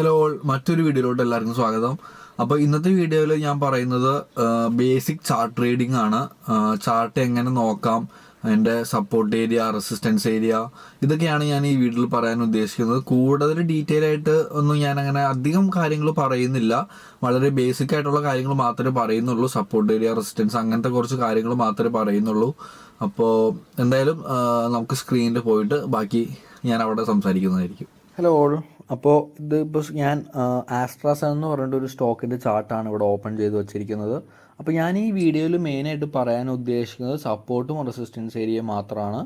Hello മറ്റൊരു വീഡിയോയിലോട്ട് എല്ലാവർക്കും സ്വാഗതം. അപ്പോൾ ഇന്നത്തെ വീഡിയോയിൽ ഞാൻ പറയുന്നത് ബേസിക് ചാർട്ട് റീഡിംഗ് ആണ്. ചാർട്ട് എങ്ങനെ നോക്കാം, അതിൻ്റെ സപ്പോർട്ട് ഏരിയ, റെസിസ്റ്റൻസ് ഏരിയ, ഇതൊക്കെയാണ് ഞാൻ ഈ വീഡിയോയിൽ പറയാൻ ഉദ്ദേശിക്കുന്നത്. കൂടുതൽ ഡീറ്റെയിൽ ആയിട്ട് ഒന്നും ഞാൻ അങ്ങനെ അധികം കാര്യങ്ങൾ പറയുന്നില്ല. വളരെ ബേസിക് ആയിട്ടുള്ള കാര്യങ്ങൾ മാത്രമേ പറയുന്നുള്ളൂ. സപ്പോർട്ട് ഏരിയ, റെസിസ്റ്റൻസ്, അങ്ങനത്തെ കുറച്ച് കാര്യങ്ങൾ മാത്രമേ പറയുന്നുള്ളൂ. അപ്പോൾ എന്തായാലും നമുക്ക് സ്ക്രീനിൽ പോയിട്ട് ബാക്കി ഞാൻ അവിടെ സംസാരിക്കുന്നതായിരിക്കും. Hello all. അപ്പോൾ ഇതിപ്പോൾ ഞാൻ ആസ്ട്രാസെൻ എന്ന് പറഞ്ഞിട്ട് ഒരു സ്റ്റോക്കിൻ്റെ ചാർട്ടാണ് ഇവിടെ ഓപ്പൺ ചെയ്ത് വെച്ചിരിക്കുന്നത്. അപ്പോൾ ഞാൻ ഈ വീഡിയോയിൽ മെയിനായിട്ട് പറയാൻ ഉദ്ദേശിക്കുന്നത് സപ്പോർട്ടും റെസിസ്റ്റൻസ് ഏരിയ മാത്രമാണ്.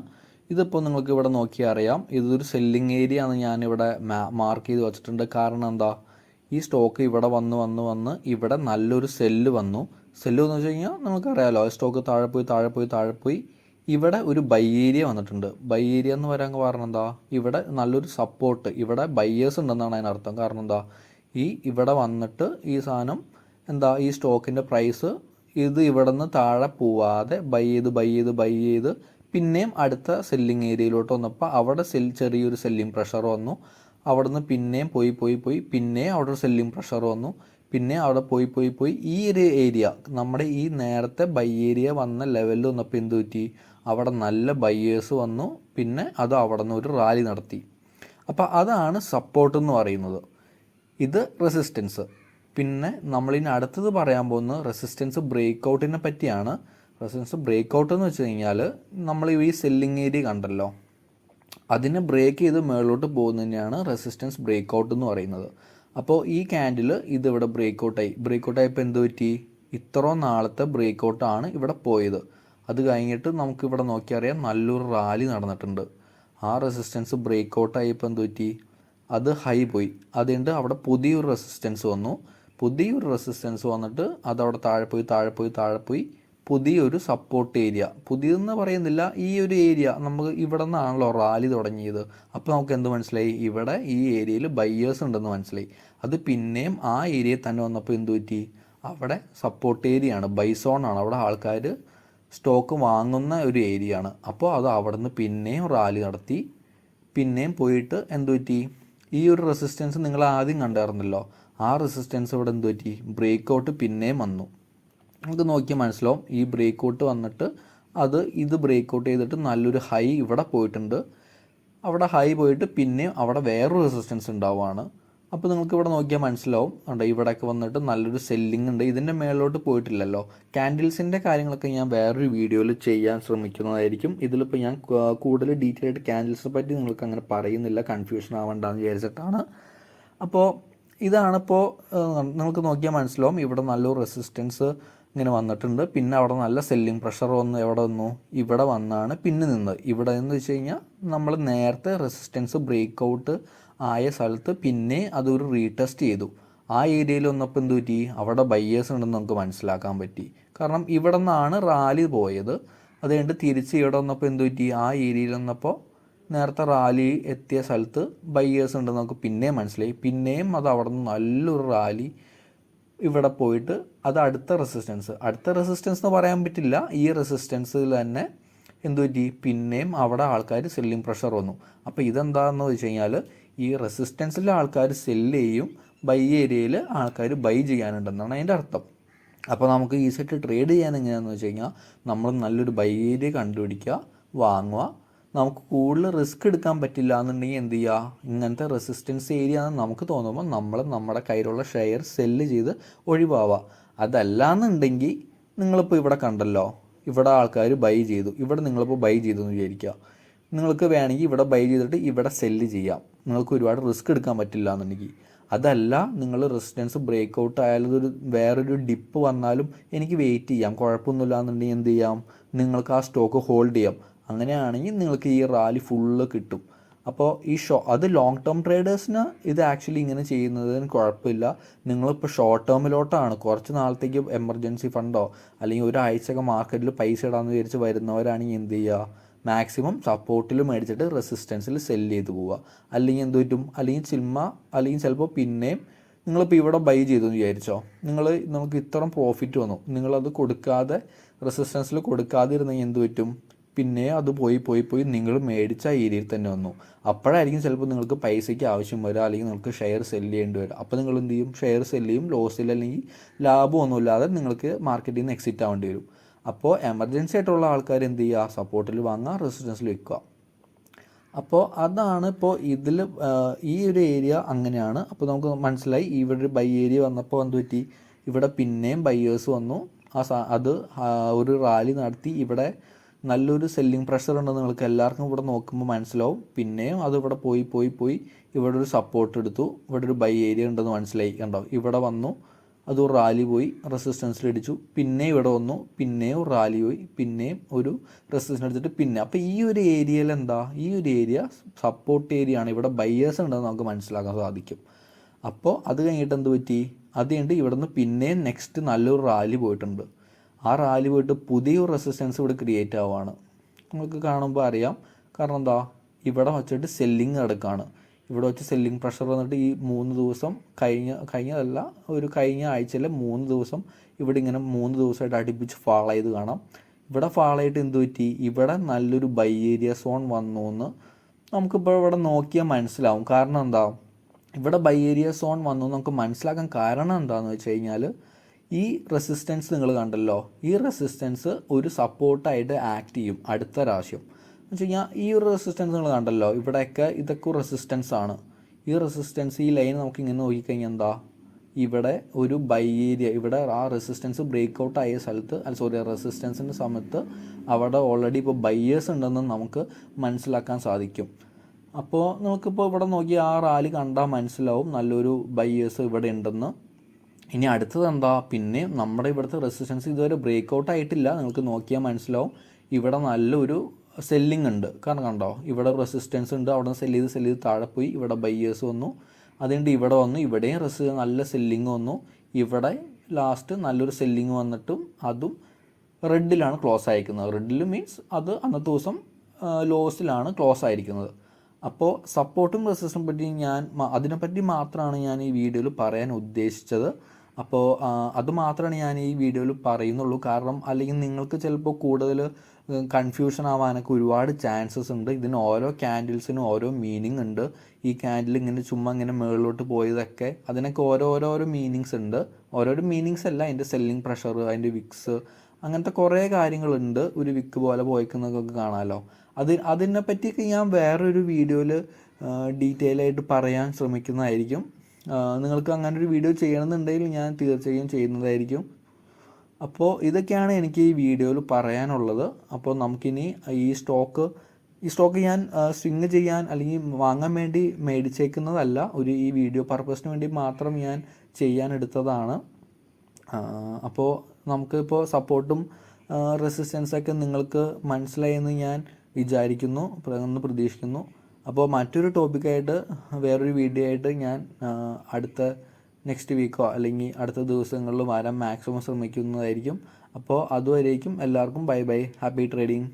ഇതിപ്പോൾ നിങ്ങൾക്ക് ഇവിടെ നോക്കിയാൽ അറിയാം, ഇതൊരു സെല്ലിംഗ് ഏരിയ ആണ് ഞാനിവിടെ മാർക്ക് ചെയ്ത് വെച്ചിട്ടുണ്ട്. കാരണം എന്താ, ഈ സ്റ്റോക്ക് ഇവിടെ വന്ന് ഇവിടെ നല്ലൊരു സെല്ല് വന്നു. സെല്ല് എന്ന് വെച്ച് കഴിഞ്ഞാൽ നമുക്കറിയാമല്ലോ, സ്റ്റോക്ക് താഴെ പോയി ഇവിടെ ഒരു ബൈ ഏരിയ വന്നിട്ടുണ്ട്. ബൈ ഏരിയ എന്ന് പറയാൻ കാരണം എന്താ, ഇവിടെ നല്ലൊരു സപ്പോർട്ട്, ഇവിടെ ബയ്യേഴ്സ് ഉണ്ടെന്നാണ് അതിനർത്ഥം. കാരണം എന്താ, ഇവിടെ വന്നിട്ട് ഈ സാധനം എന്താ, ഈ സ്റ്റോക്കിൻ്റെ പ്രൈസ് ഇത് ഇവിടെ നിന്ന് താഴെ പോവാതെ ബൈ ചെയ്ത് പിന്നെയും അടുത്ത സെല്ലിങ് ഏരിയയിലോട്ട് വന്നപ്പോൾ അവിടെ ചെറിയൊരു സെല്ലിംഗ് പ്രഷർ വന്നു. അവിടെ നിന്ന് പിന്നെയും പോയി പിന്നെയും അവിടെ ഒരു സെല്ലിംഗ് പ്രഷർ വന്നു. പിന്നെ അവിടെ പോയി ഈ ഒരു ഏരിയ, നമ്മുടെ ഈ നേരത്തെ ബൈ ഏരിയ വന്ന ലെവലിൽ വന്നപ്പോൾ എന്ത് പറ്റി, അവിടെ നല്ല ബയ്യേഴ്സ് വന്നു. പിന്നെ അത് അവിടെ നിന്ന് ഒരു റാലി നടത്തി. അപ്പോൾ അതാണ് സപ്പോർട്ട് എന്ന് പറയുന്നത്. ഇത് റെസിസ്റ്റൻസ്. പിന്നെ നമ്മളിനി അടുത്തത് പറയാൻ പോകുന്നത് റെസിസ്റ്റൻസ് ബ്രേക്ക് ഔട്ടിനെ പറ്റിയാണ്. റെസിസ്റ്റൻസ് ബ്രേക്ക് ഔട്ട് എന്ന് വെച്ച് കഴിഞ്ഞാൽ നമ്മൾ ഈ സെല്ലിംഗ് ഏരിയ കണ്ടല്ലോ, അതിനെ ബ്രേക്ക് ചെയ്ത് മുകളിലോട്ട് പോകുന്നതിനെയാണ് റെസിസ്റ്റൻസ് ബ്രേക്ക് ഔട്ട് എന്ന് പറയുന്നത്. അപ്പോൾ ഈ ക്യാൻഡിൽ ഇതിവിടെ ബ്രേക്ക് ഔട്ടായപ്പോൾ എന്ത് പറ്റി, ഇത്രയും നാളത്തെ ബ്രേക്ക് ഔട്ടാണ് ഇവിടെ പോയത്. അത് കഴിഞ്ഞിട്ട് നമുക്കിവിടെ നോക്കിയറിയാം നല്ലൊരു റാലി നടന്നിട്ടുണ്ട്. ആ റെസിസ്റ്റൻസ് ബ്രേക്ക് ഔട്ടായപ്പോൾ എന്ത് പറ്റി, അത് ഹൈ പോയി. അതുകൊണ്ട് അവിടെ പുതിയൊരു റെസിസ്റ്റൻസ് വന്നു. പുതിയൊരു റെസിസ്റ്റൻസ് വന്നിട്ട് അതവിടെ താഴെ പോയി പുതിയൊരു സപ്പോർട്ട് ഏരിയ. പുതിയതെന്ന് പറയുന്നില്ല, ഈ ഒരു ഏരിയ നമുക്ക് ഇവിടെ നിന്നാണല്ലോ റാലി തുടങ്ങിയത്. അപ്പോൾ നമുക്ക് എന്ത് മനസ്സിലായി, ഇവിടെ ഈ ഏരിയയിൽ ബയ്യേഴ്സ് ഉണ്ടെന്ന് മനസ്സിലായി. അത് പിന്നെയും ആ ഏരിയയിൽ തന്നെ വന്നപ്പോൾ എന്ത് പറ്റി, അവിടെ സപ്പോർട്ട് ഏരിയ ആണ്, ബൈ സോണാണ്, അവിടെ ആൾക്കാർ സ്റ്റോക്ക് വാങ്ങുന്ന ഒരു ഏരിയ ആണ്. അപ്പോൾ അത് അവിടെ നിന്ന് പിന്നെയും റാലി നടത്തി. പിന്നെയും പോയിട്ട് എന്ത് പറ്റി, ഈ ഒരു റെസിസ്റ്റൻസ് നിങ്ങൾ ആദ്യം കണ്ടായിരുന്നല്ലോ, ആ റെസിസ്റ്റൻസ് ഇവിടെ എന്ത് പറ്റി, ബ്രേക്ക് ഔട്ട് പിന്നെയും വന്നു. നമുക്ക് നോക്കിയാൽ മനസ്സിലാവും, ഈ ബ്രേക്ക് ഔട്ട് വന്നിട്ട് ഇത് ബ്രേക്ക് ഔട്ട് ചെയ്തിട്ട് നല്ലൊരു ഹൈ ഇവിടെ പോയിട്ടുണ്ട്. അവിടെ ഹൈ പോയിട്ട് പിന്നെയും അവിടെ വേറൊരു റെസിസ്റ്റൻസ് ഉണ്ടാവുകയാണ്. അപ്പോൾ നിങ്ങൾക്ക് ഇവിടെ നോക്കിയാൽ മനസ്സിലാവും, ഉണ്ട് ഇവിടെയൊക്കെ വന്നിട്ട് നല്ലൊരു സെല്ലിംഗ് ഉണ്ട്. ഇതിൻ്റെ മേളിലോട്ട് പോയിട്ടില്ലല്ലോ. ക്യാൻഡിൽസിൻ്റെ കാര്യങ്ങളൊക്കെ ഞാൻ വേറൊരു വീഡിയോയിൽ ചെയ്യാൻ ശ്രമിക്കുന്നതായിരിക്കും. ഇതിലിപ്പോൾ ഞാൻ കൂടുതൽ ഡീറ്റെയിൽ ആയിട്ട് ക്യാൻഡിൽസിനെ പറ്റി നിങ്ങൾക്ക് അങ്ങനെ പറയുന്നില്ല, കൺഫ്യൂഷൻ ആവണ്ടെന്ന് വിചാരിച്ചിട്ടാണ്. അപ്പോൾ ഇതാണിപ്പോൾ നിങ്ങൾക്ക് നോക്കിയാൽ മനസ്സിലാവും, ഇവിടെ നല്ലൊരു റെസിസ്റ്റൻസ് ഇങ്ങനെ വന്നിട്ടുണ്ട്. പിന്നെ അവിടെ നല്ല സെല്ലിംഗ് പ്രഷർ വന്നു. എവിടെ വന്നു, ഇവിടെ വന്നാണ് പിന്നെ നിന്നത്. ഇവിടെ എന്ന് വെച്ച് കഴിഞ്ഞാൽ നമ്മൾ നേരത്തെ റെസിസ്റ്റൻസ് ബ്രേക്ക് ഔട്ട് ആയ സ്ഥലത്ത് പിന്നെ അതൊരു റീടെസ്റ്റ് ചെയ്തു. ആ ഏരിയയിൽ വന്നപ്പോൾ എന്ത് പറ്റി, അവിടെ ബയ്യേഴ്സ് ഉണ്ടെന്ന് നമുക്ക് മനസ്സിലാക്കാൻ പറ്റി. കാരണം ഇവിടെ നിന്നാണ് റാലി പോയത്. അത് കഴിഞ്ഞിട്ട് തിരിച്ച് ഇവിടെ വന്നപ്പോൾ എന്ത് പറ്റി, ആ ഏരിയയിൽ വന്നപ്പോൾ നേരത്തെ റാലി എത്തിയ സ്ഥലത്ത് ബയ്യേഴ്സ് ഉണ്ടെന്ന് നമുക്ക് പിന്നെയും മനസ്സിലായി. പിന്നെയും അത് അവിടെ നിന്ന് നല്ലൊരു റാലി ഇവിടെ പോയിട്ട് അത് അടുത്ത റെസിസ്റ്റൻസ് എന്ന് പറയാൻ പറ്റില്ല, ഈ റെസിസ്റ്റൻസിൽ തന്നെ എന്തു പറ്റി, പിന്നെയും അവിടെ ആൾക്കാർ സെല്ലിംഗ് പ്രഷർ വന്നു. അപ്പോൾ ഇതെന്താണെന്ന് വെച്ച് കഴിഞ്ഞാൽ, ഈ റെസിസ്റ്റൻസിലെ ആൾക്കാർ സെല്ല് ചെയ്യും, ബൈ ഏരിയയിൽ ആൾക്കാർ ബൈ ചെയ്യാനുണ്ടെന്നാണ് അതിൻ്റെ അർത്ഥം. അപ്പോൾ നമുക്ക് ഈസിയായിട്ട് ട്രേഡ് ചെയ്യാൻ എങ്ങനെയാണെന്ന് വെച്ച് കഴിഞ്ഞാൽ, നമ്മൾ നല്ലൊരു ബൈ ഏരിയ കണ്ടുപിടിക്കുക, വാങ്ങുക. നമുക്ക് കൂടുതൽ റിസ്ക് എടുക്കാൻ പറ്റില്ല എന്നുണ്ടെങ്കിൽ എന്ത് ചെയ്യുക, ഇങ്ങനത്തെ റെസിസ്റ്റൻസ് ഏരിയ ആണെന്ന് നമുക്ക് തോന്നുമ്പോൾ നമ്മൾ നമ്മുടെ കയ്യിലുള്ള ഷെയർ സെല്ല് ചെയ്ത് ഒഴിവാവുക. അതല്ലാന്നുണ്ടെങ്കിൽ നിങ്ങളിപ്പോൾ ഇവിടെ കണ്ടല്ലോ, ഇവിടെ ആൾക്കാർ ബൈ ചെയ്തു, ഇവിടെ നിങ്ങളിപ്പോൾ ബൈ ചെയ്തു എന്ന് വിചാരിക്കുക. നിങ്ങൾക്ക് വേണമെങ്കിൽ ഇവിടെ ബൈ ചെയ്തിട്ട് ഇവിടെ സെല്ല് ചെയ്യാം. നിങ്ങൾക്ക് ഒരുപാട് റിസ്ക് എടുക്കാൻ പറ്റില്ല എന്നുണ്ടെങ്കിൽ. അതല്ല, നിങ്ങൾ റെസിസ്റ്റൻസ് ബ്രേക്ക് ഔട്ട് ആയാലും വേറൊരു ഡിപ്പ് വന്നാലും എനിക്ക് വെയിറ്റ് ചെയ്യാം, കുഴപ്പമൊന്നുമില്ല എന്നുണ്ടെങ്കിൽ എന്ത് ചെയ്യാം, നിങ്ങൾക്ക് ആ സ്റ്റോക്ക് ഹോൾഡ് ചെയ്യാം. അങ്ങനെയാണെങ്കിൽ നിങ്ങൾക്ക് ഈ റാലി ഫുള്ള് കിട്ടും. അപ്പോൾ അത് ലോങ് ടേം ട്രേഡേഴ്സിന് ഇത് ആക്ച്വലി ഇങ്ങനെ ചെയ്യുന്നതിന് കുഴപ്പമില്ല. നിങ്ങളിപ്പോൾ ഷോർട്ട് ടേമിലോട്ടാണ്, കുറച്ച് നാളത്തേക്ക് എമർജൻസി ഫണ്ടോ അല്ലെങ്കിൽ ഒരാഴ്ചയൊക്കെ മാർക്കറ്റിൽ പൈസ ഇടാമെന്ന് വിചാരിച്ച് വരുന്നവരാണെങ്കിൽ എന്ത് ചെയ്യുക, മാക്സിമം സപ്പോർട്ടിൽ മേടിച്ചിട്ട് റെസിസ്റ്റൻസിൽ സെല്ല് ചെയ്ത് പോവുക. അല്ലെങ്കിൽ എന്ത് പറ്റും, അല്ലെങ്കിൽ ചിലപ്പോൾ പിന്നെയും നിങ്ങളിപ്പോൾ ഇവിടെ ബൈ ചെയ്തു എന്ന് വിചാരിച്ചോ, നമുക്ക് ഇത്രയും പ്രോഫിറ്റ് വന്നു, നിങ്ങളത് കൊടുക്കാതെ റെസിസ്റ്റൻസിൽ കൊടുക്കാതിരുന്നെങ്കിൽ എന്ത് പറ്റും, പിന്നെ അത് പോയി നിങ്ങൾ മേടിച്ച ഏരിയയിൽ തന്നെ വന്നു. അപ്പോഴായിരിക്കും ചിലപ്പോൾ നിങ്ങൾക്ക് പൈസയ്ക്ക് ആവശ്യം വരിക, അല്ലെങ്കിൽ നിങ്ങൾക്ക് ഷെയർ സെല്ല് ചെയ്യേണ്ടി വരും. അപ്പോൾ നിങ്ങൾ എന്ത് ചെയ്യും? ഷെയർ സെല്ല് ചെയ്യും. ലോസിൽ അല്ലെങ്കിൽ ലാഭമൊന്നുമില്ലാതെ നിങ്ങൾക്ക് മാർക്കറ്റിൽ നിന്ന് എക്സിറ്റ് ആവേണ്ടി വരും. അപ്പോൾ എമർജൻസി ആയിട്ടുള്ള ആൾക്കാർ എന്ത് ചെയ്യുക? സപ്പോർട്ടിൽ വാങ്ങുക, റെസിസ്റ്റൻസിൽ വെക്കുക. അപ്പോൾ അതാണ് ഇപ്പോൾ ഇതിൽ ഈ ഒരു ഏരിയ അങ്ങനെയാണ്. അപ്പോൾ നമുക്ക് മനസ്സിലായി ഇവിടെ ഒരു ബൈ ഏരിയ വന്നപ്പോൾ എന്ത് പറ്റി? ഇവിടെ പിന്നെയും ബയ്യേഴ്സ് വന്നു. അത് ഒരു റാലി നടത്തി. ഇവിടെ നല്ലൊരു സെല്ലിംഗ് പ്രഷർ ഉണ്ടെന്ന് നിങ്ങൾക്ക് എല്ലാവർക്കും ഇവിടെ നോക്കുമ്പോൾ മനസ്സിലാവും. പിന്നെയും അത് ഇവിടെ പോയി ഇവിടെ ഒരു സപ്പോർട്ട് എടുത്തു. ഇവിടെ ഒരു ബൈ ഏരിയ ഉണ്ടെന്ന് മനസ്സിലായി. കണ്ടോ? ഇവിടെ വന്നു, അത് ഒരു റാലി പോയി, റെസിസ്റ്റൻസിൽ അടിച്ചു. പിന്നെ ഇവിടെ വന്നു, പിന്നെയും റാലി പോയി, പിന്നെയും ഒരു റെസിസ്റ്റൻസ് എടുത്തിട്ട് പിന്നെ. അപ്പോൾ ഈ ഒരു ഏരിയയിൽ എന്താ? ഈ ഒരു ഏരിയ സപ്പോർട്ട് ഏരിയ ആണ്. ഇവിടെ ബയ്യേഴ്സ് ഉണ്ടെന്ന് നമുക്ക് മനസ്സിലാക്കാൻ സാധിക്കും. അപ്പോൾ അത് കഴിഞ്ഞിട്ട് എന്ത് പറ്റി? അത് കഴിഞ്ഞിട്ട് ഇവിടെ നിന്ന് പിന്നെയും നെക്സ്റ്റ് നല്ലൊരു റാലി പോയിട്ടുണ്ട്. ആ റാലി പോയിട്ട് പുതിയൊരു റെസിസ്റ്റൻസ് ഇവിടെ ക്രിയേറ്റ് ആവുകയാണ്. നമുക്ക് കാണുമ്പോൾ അറിയാം. കാരണം എന്താ? ഇവിടെ വെച്ചിട്ട് സെല്ലിങ് നടക്കുകയാണ്. ഇവിടെ വെച്ച് സെല്ലിംഗ് പ്രഷർ വന്നിട്ട് ഈ 3 ദിവസം കഴിഞ്ഞ ആഴ്ചയിലെ 3 ദിവസം ഇവിടെ ഇങ്ങനെ 3 ദിവസമായിട്ട് അടുപ്പിച്ച് ഫാൾ ചെയ്ത് കാണാം. ഇവിടെ ഫാൾ ആയിട്ട് എന്ത് പറ്റി? ഇവിടെ നല്ലൊരു ബൈ ഏരിയ സോൺ വന്നു എന്ന് നമുക്കിപ്പോൾ ഇവിടെ നോക്കിയാൽ മനസ്സിലാവും. കാരണം എന്താ? ഇവിടെ ബൈ ഏരിയ സോൺ വന്നു നമുക്ക് മനസ്സിലാക്കാൻ കാരണം എന്താണെന്ന് വെച്ച് കഴിഞ്ഞാൽ, ഈ റെസിസ്റ്റൻസ് നിങ്ങൾ കണ്ടല്ലോ, ഈ റെസിസ്റ്റൻസ് ഒരു സപ്പോർട്ടായിട്ട് ആക്ട് ചെയ്യും അടുത്ത പ്രാവശ്യം. എന്ന് വെച്ച് കഴിഞ്ഞാൽ ഈ ഒരു റെസിസ്റ്റൻസ് നിങ്ങൾ കണ്ടല്ലോ, ഇവിടെയൊക്കെ ഇതൊക്കെ റെസിസ്റ്റൻസ് ആണ്. ഈ റെസിസ്റ്റൻസ്, ഈ ലൈൻ നമുക്ക് ഇങ്ങനെ നോക്കിക്കഴിഞ്ഞാൽ എന്താ? ഇവിടെ ഒരു ബൈ ഏരിയ, ഇവിടെ ആ റെസിസ്റ്റൻസ് ബ്രേക്ക് ഔട്ട് ആയ സ്ഥലത്ത്, റെസിസ്റ്റൻസിൻ്റെ സമയത്ത് അവിടെ ഓൾറെഡി ഇപ്പോൾ ബയ്യേഴ്സ് ഉണ്ടെന്ന് നമുക്ക് മനസ്സിലാക്കാൻ സാധിക്കും. അപ്പോൾ നമുക്കിപ്പോൾ ഇവിടെ നോക്കി ആ റാലി കണ്ടാൽ മനസ്സിലാവും നല്ലൊരു ബയ്യേഴ്സ് ഇവിടെ ഉണ്ടെന്ന്. ഇനി അടുത്തത് എന്താ? പിന്നെ നമ്മുടെ ഇവിടുത്തെ റെസിസ്റ്റൻസ് ഇതുവരെ ബ്രേക്ക് ഔട്ട് ആയിട്ടില്ല. നിങ്ങൾക്ക് നോക്കിയാൽ മനസ്സിലാവും ഇവിടെ നല്ലൊരു സെല്ലിംഗ് ഉണ്ട്. കാരണം കണ്ടോ? ഇവിടെ റെസിസ്റ്റൻസ് ഉണ്ട്. അവിടെ നിന്ന് സെല്ല് ചെയ്ത് താഴെ പോയി. ഇവിടെ ബയ്യേഴ്സ് വന്നു. അതുകൊണ്ട് ഇവിടെ വന്നു. ഇവിടെയും നല്ല സെല്ലിങ് വന്നു. ഇവിടെ ലാസ്റ്റ് നല്ലൊരു സെല്ലിങ് വന്നിട്ടും അതും റെഡിലാണ് ക്ലോസ് ആയിരിക്കുന്നത്. റെഡിൽ മീൻസ് അത് അന്നത്തെ ദിവസം ലോസിലാണ് ക്ലോസ് ആയിരിക്കുന്നത്. അപ്പോൾ സപ്പോർട്ടും റെസിസ്റ്റൻസും പറ്റി അതിനെപ്പറ്റി മാത്രമാണ് ഞാൻ ഈ വീഡിയോയിൽ പറയാൻ ഉദ്ദേശിച്ചത്. അപ്പോൾ അത് മാത്രമാണ് ഞാൻ ഈ വീഡിയോയിൽ പറയുന്നുള്ളൂ. കാരണം അല്ലെങ്കിൽ നിങ്ങൾക്ക് ചിലപ്പോൾ കൂടുതൽ കൺഫ്യൂഷൻ ആവാനൊക്കെ ഒരുപാട് ചാൻസസ് ഉണ്ട്. ഇതിന് ഓരോ ക്യാൻഡിൽസിനും ഓരോ മീനിങ് ഉണ്ട്. ഈ ക്യാൻഡിൽ ഇങ്ങനെ ചുമ്മാ ഇങ്ങനെ മുകളിലോട്ട് പോയതൊക്കെ അതിനൊക്കെ ഓരോരോ മീനിങ്സ് ഉണ്ട്. ഓരോരോ മീനിങ്സ് അല്ല, അതിൻ്റെ സെല്ലിംഗ് പ്രഷർ, അതിൻ്റെ വിക്സ്, അങ്ങനത്തെ കുറേ കാര്യങ്ങളുണ്ട്. ഒരു വിക്ക് പോലെ പോയിക്കുന്നതൊക്കെ കാണാമല്ലോ. അതിനെ പറ്റിയൊക്കെ ഞാൻ വേറൊരു വീഡിയോയിൽ ഡീറ്റെയിൽ ആയിട്ട് പറയാൻ ശ്രമിക്കുന്നതായിരിക്കും. നിങ്ങൾക്ക് അങ്ങനെ ഒരു വീഡിയോ ചെയ്യണമെന്നുണ്ടെങ്കിൽ ഞാൻ തീർച്ചയായും ചെയ്യുന്നതായിരിക്കും. അപ്പോൾ ഇതൊക്കെയാണ് എനിക്ക് ഈ വീഡിയോയിൽ പറയാനുള്ളത്. അപ്പോൾ നമുക്കിനി ഈ സ്റ്റോക്ക് ഞാൻ സ്വിങ് ചെയ്യാൻ അല്ലെങ്കിൽ വാങ്ങാൻ വേണ്ടി മേടിച്ചേക്കുന്നതല്ല. ഈ വീഡിയോ പർപ്പസിന് വേണ്ടി മാത്രം ഞാൻ ചെയ്യാൻ എടുത്തതാണ്. അപ്പോൾ നമുക്കിപ്പോൾ സപ്പോർട്ടും റെസിസ്റ്റൻസൊക്കെ നിങ്ങൾക്ക് മനസ്സിലായെന്ന് ഞാൻ വിചാരിക്കുന്നു, പ്രതീക്ഷിക്കുന്നു. അപ്പോൾ മറ്റൊരു ടോപ്പിക്കായിട്ട് വേറൊരു വീഡിയോ ആയിട്ട് ഞാൻ നെക്സ്റ്റ് വീക്കോ അല്ലെങ്കിൽ അടുത്ത ദിവസങ്ങളിൽ വരാൻ മാക്സിമം ശ്രമിക്കുന്നതായിരിക്കും. അപ്പോൾ അതുവരേക്കും എല്ലാവർക്കും ബൈ, ഹാപ്പി ട്രേഡിങ്.